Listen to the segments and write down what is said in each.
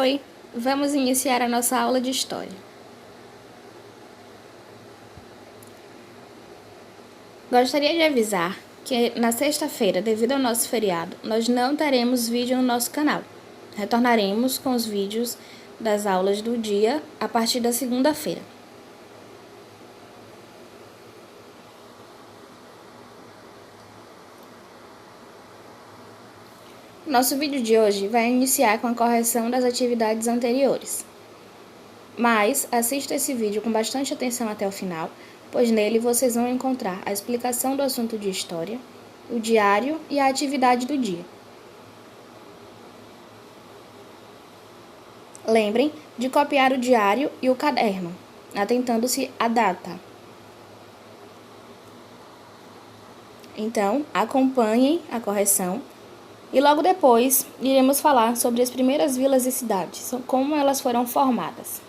Oi, vamos iniciar a nossa aula de História. Gostaria de avisar que na sexta-feira, devido ao nosso feriado, nós não teremos vídeo no nosso canal. Retornaremos com os vídeos das aulas do dia a partir da segunda-feira. Nosso vídeo de hoje vai iniciar com a correção das atividades anteriores. Mas assista esse vídeo com bastante atenção até o final, pois nele vocês vão encontrar a explicação do assunto de história, o diário e a atividade do dia. Lembrem de copiar o diário e o caderno, atentando-se à data. Então, acompanhem a correção e logo depois iremos falar sobre as primeiras vilas e cidades, como elas foram formadas.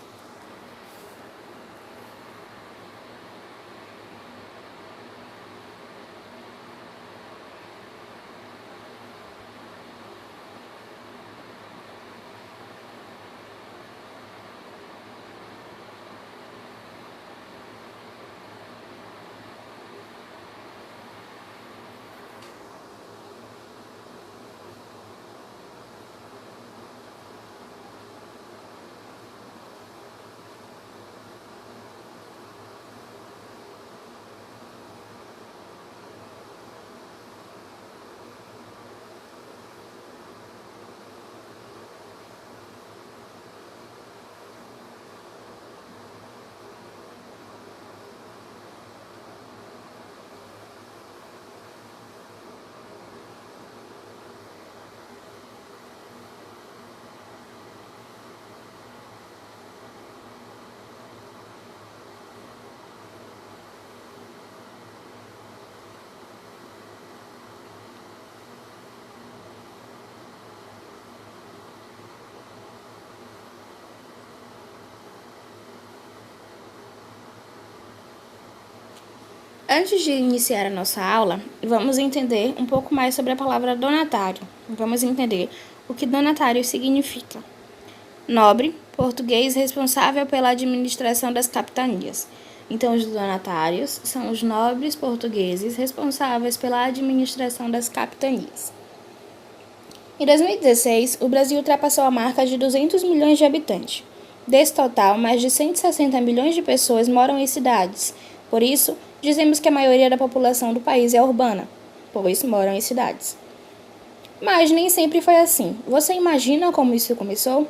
Antes de iniciar a nossa aula, vamos entender um pouco mais sobre a palavra donatário. Vamos entender o que donatário significa. Nobre, português responsável pela administração das capitanias. Então, os donatários são os nobres portugueses responsáveis pela administração das capitanias. Em 2016, o Brasil ultrapassou a marca de 200 milhões de habitantes. Desse total, mais de 160 milhões de pessoas moram em cidades. Por isso, dizemos que a maioria da população do país é urbana, pois moram em cidades. Mas nem sempre foi assim. Você imagina como isso começou?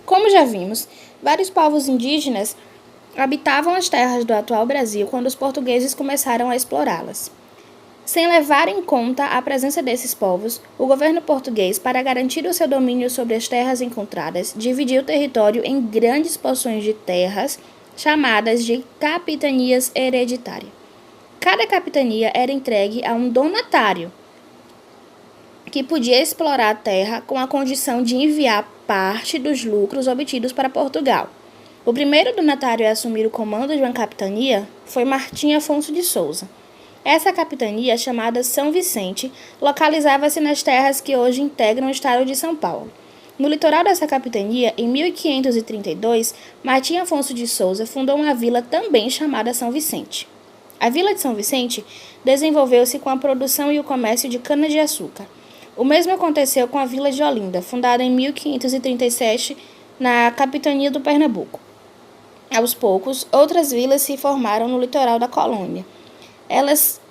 Como já vimos, vários povos indígenas habitavam as terras do atual Brasil quando os portugueses começaram a explorá-las. Sem levar em conta a presença desses povos, o governo português, para garantir o seu domínio sobre as terras encontradas, dividiu o território em grandes porções de terras, chamadas de capitanias hereditárias. Cada capitania era entregue a um donatário, que podia explorar a terra com a condição de enviar parte dos lucros obtidos para Portugal. O primeiro donatário a assumir o comando de uma capitania foi Martim Afonso de Souza. Essa capitania, chamada São Vicente, localizava-se nas terras que hoje integram o estado de São Paulo. No litoral dessa capitania, em 1532, Martim Afonso de Souza fundou uma vila também chamada São Vicente. A vila de São Vicente desenvolveu-se com a produção e o comércio de cana-de-açúcar. O mesmo aconteceu com a vila de Olinda, fundada em 1537 na capitania do Pernambuco. Aos poucos, outras vilas se formaram no litoral da colônia. Elas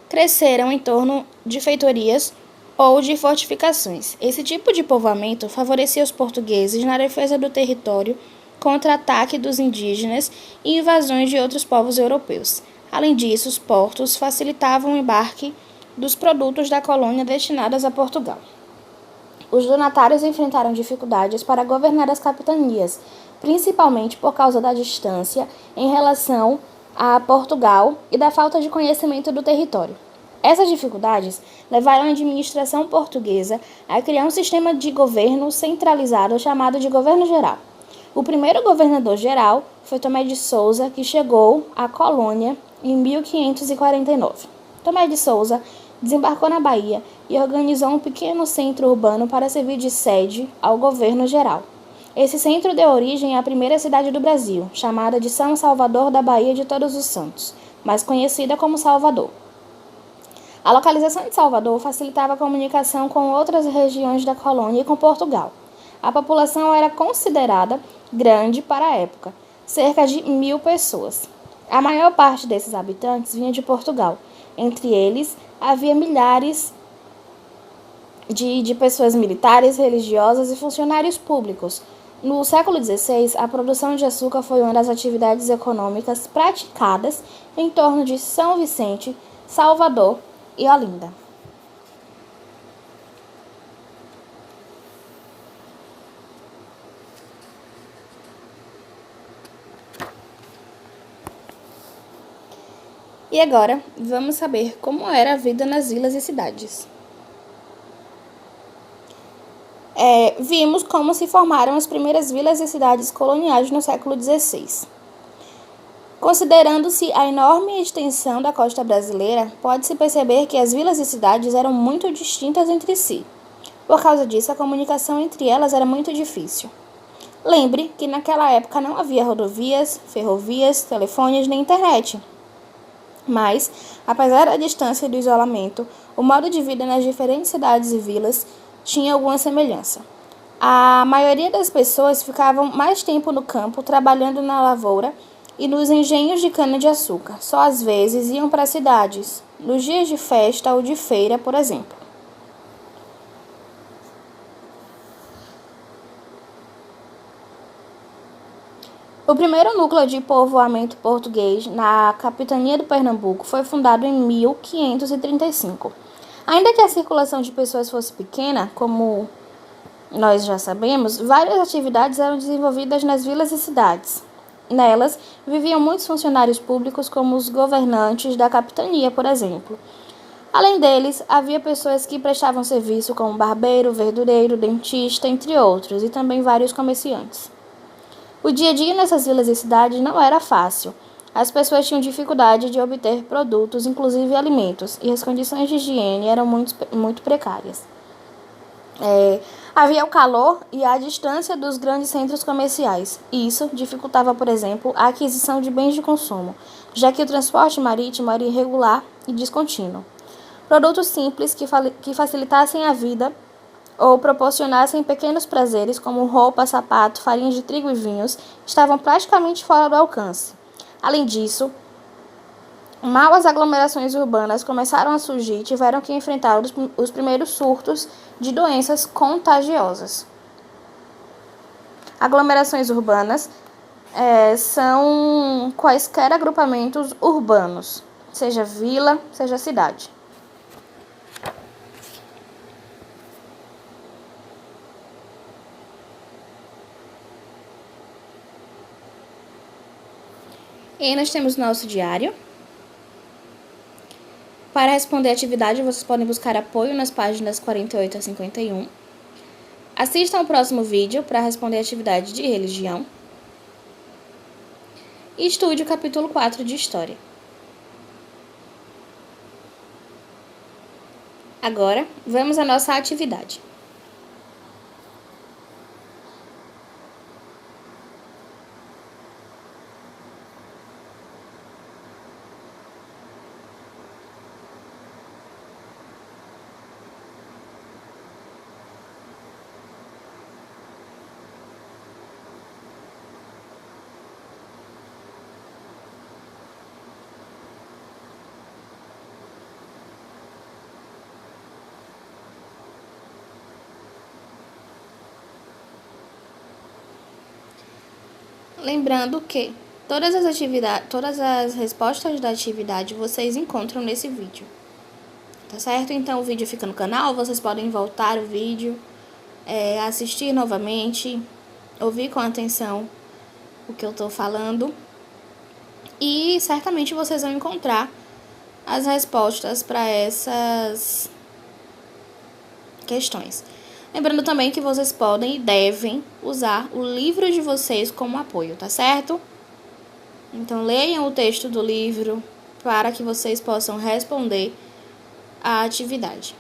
cresceram em torno de feitorias ou de fortificações. Esse tipo de povoamento favorecia os portugueses na defesa do território contra ataque dos indígenas e invasões de outros povos europeus. Além disso, os portos facilitavam o embarque dos produtos da colônia destinados a Portugal. Os donatários enfrentaram dificuldades para governar as capitanias, principalmente por causa da distância em relação a Portugal e da falta de conhecimento do território. Essas dificuldades levaram a administração portuguesa a criar um sistema de governo centralizado chamado de governo geral. O primeiro governador-geral foi Tomé de Souza, que chegou à colônia em 1549. Tomé de Souza desembarcou na Bahia e organizou um pequeno centro urbano para servir de sede ao governo geral. Esse centro deu origem à primeira cidade do Brasil, chamada de São Salvador da Bahia de Todos os Santos, mais conhecida como Salvador. A localização de Salvador facilitava a comunicação com outras regiões da colônia e com Portugal. A população era considerada grande para a época, cerca de 1.000 pessoas. A maior parte desses habitantes vinha de Portugal. Entre eles, havia milhares de pessoas militares, religiosas e funcionários públicos. No século XVI, a produção de açúcar foi uma das atividades econômicas praticadas em torno de São Vicente, Salvador e Olinda. E agora, vamos saber como era a vida nas vilas e cidades. Vimos como se formaram as primeiras vilas e cidades coloniais no século XVI. Considerando-se a enorme extensão da costa brasileira, pode-se perceber que as vilas e cidades eram muito distintas entre si. Por causa disso, a comunicação entre elas era muito difícil. Lembre que naquela época não havia rodovias, ferrovias, telefones nem internet. Mas, apesar da distância e do isolamento, o modo de vida nas diferentes cidades e vilas tinha alguma semelhança. A maioria das pessoas ficavam mais tempo no campo trabalhando na lavoura e nos engenhos de cana-de-açúcar. Só às vezes iam para as cidades, nos dias de festa ou de feira, por exemplo. O primeiro núcleo de povoamento português na capitania do Pernambuco foi fundado em 1535. Ainda que a circulação de pessoas fosse pequena, como nós já sabemos, várias atividades eram desenvolvidas nas vilas e cidades. Nelas, viviam muitos funcionários públicos, como os governantes da capitania, por exemplo. Além deles, havia pessoas que prestavam serviço como barbeiro, verdureiro, dentista, entre outros, e também vários comerciantes. O dia a dia nessas vilas e cidades não era fácil. As pessoas tinham dificuldade de obter produtos, inclusive alimentos, e as condições de higiene eram muito precárias. Havia o calor e a distância dos grandes centros comerciais. Isso dificultava, por exemplo, a aquisição de bens de consumo, já que o transporte marítimo era irregular e descontínuo. Produtos simples que facilitassem a vida ou proporcionassem pequenos prazeres, como roupa, sapato, farinha de trigo e vinhos, estavam praticamente fora do alcance. Além disso, mal as aglomerações urbanas começaram a surgir e tiveram que enfrentar os primeiros surtos de doenças contagiosas. Aglomerações urbanas são quaisquer agrupamentos urbanos, seja vila, seja cidade. E aí nós temos nosso diário. Para responder a atividade, vocês podem buscar apoio nas páginas 48 a 51. Assistam ao próximo vídeo para responder a atividade de religião. E estude o capítulo 4 de História. Agora, vamos à nossa atividade. Lembrando que todas as respostas da atividade vocês encontram nesse vídeo. Tá certo? Então o vídeo fica no canal, vocês podem voltar o vídeo, assistir novamente, ouvir com atenção o que eu tô falando. E certamente vocês vão encontrar as respostas para essas questões. Lembrando também que vocês podem e devem usar o livro de vocês como apoio, tá certo? Então, leiam o texto do livro para que vocês possam responder à atividade.